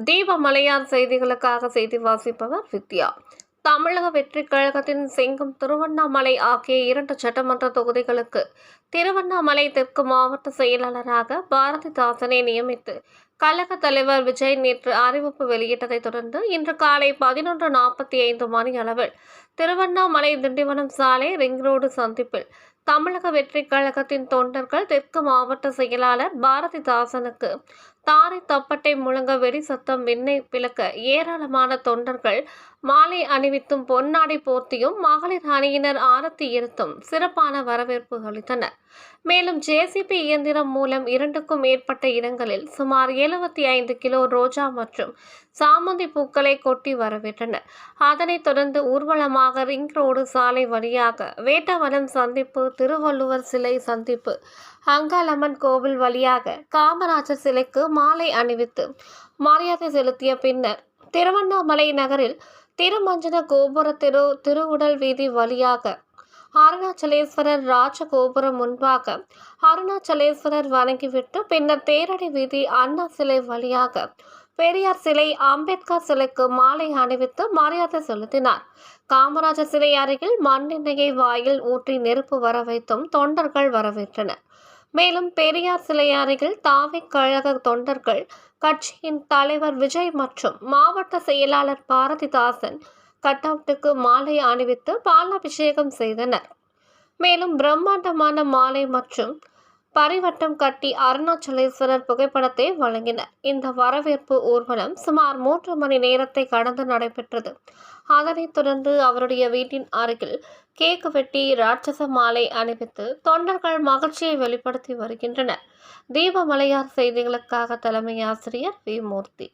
தீபமலையார் செய்திகளுக்காக செய்தி வாசிப்பவர் வித்யா. தமிழக வெற்றிக் கழகத்தின் செங்கம், திருவண்ணாமலை ஆகிய 2 சட்டமன்ற தொகுதிகளுக்கு திருவண்ணாமலை தெற்கு மாவட்ட செயலாளராக பாரதிதாசனை நியமித்து கழக தலைவர் விஜய் நேற்று அறிவிப்பு வெளியிட்டதை தொடர்ந்து இன்று காலை 11:45 மணி அளவில் திருவண்ணாமலை திண்டிவனம் சாலை ரிங் ரோடு சந்திப்பில் தமிழக வெற்றிக் கழகத்தின் தொண்டர்கள் தெற்கு மாவட்ட செயலாளர் பாரதிதாசனுக்கு தாரை தப்பட்டை முழங்க வெடி சத்தம் விண்ணை பிளக்க ஏராளமான தொண்டர்கள் மாலை அணிவித்தும் பொன்னாடை போர்த்தியும் மகளிர் அணியினர் ஆரத்தி எடுத்தும் சிறப்பான வரவேற்பு அளித்தனர். மேலும் ஜேசிபி இயந்திரம் மூலம் 2க்கும் மேற்பட்ட இடங்களில் சுமார் 75 கிலோ ரோஜா மற்றும் சாமந்தி பூக்களை கொட்டி வரவேற்றனர். அதனைத் தொடர்ந்து ஊர்வலமாக ரிங் ரோடு சாலை வழியாக வேட்டவனம் சந்திப்பு, திருவள்ளுவர் சிலை சந்திப்பு, அங்காளம்மன் கோவில் வழியாக காமராஜர் சிலைக்கு மாலை அணிவித்து மரியாதை செலுத்திய பின்னர் திருவண்ணாமலை நகரில் திருமஞ்சன கோபுர திருவுடல் வீதி வழியாக அருணாச்சலேஸ்வரர் ராஜகோபுரம் முன்பாக அருணாச்சலேஸ்வரர் வணங்கிவிட்டு பின்னர் தேரடி வீதி அண்ணா சிலை வழியாக பெரியார் சிலை, அம்பேத்கர் சிலைக்கு மாலை அணிவித்து மரியாதை செலுத்தினார். காமராஜர் சிலை அருகில் மண்ணெண்ணெயை வாயில் ஊற்றி நெருப்பு வர வைத்தும் தொண்டர்கள் வரவேற்றனர். மேலும் பெரியார் சிலை அருகில் தாவிக் கழக தொண்டர்கள் கட்சியின் தலைவர் விஜய் மற்றும் மாவட்ட செயலாளர் பாரதிதாசன் கட்அவுட்டுக்கு மாலை அணிவித்து பாலாபிஷேகம் செய்தனர். மேலும் பிரம்மாண்டமான மாலை மற்றும் பரிவட்டம் கட்டி அருணாச்சலேஸ்வரர் புகைப்படத்தை வழங்கினர். இந்த வரவேற்பு ஊர்வலம் சுமார் 3 மணி நேரத்தை கடந்து நடைபெற்றது. அதனைத் தொடர்ந்து அவருடைய வீட்டின் அருகில் கேக் வெட்டி ராட்சச மாலை அணிவித்து தொண்டர்கள் மகிழ்ச்சியை வெளிப்படுத்தி வருகின்றனர். தீபமலையார் செய்திகளுக்காக தலைமை ஆசிரியர் வி. மூர்த்தி.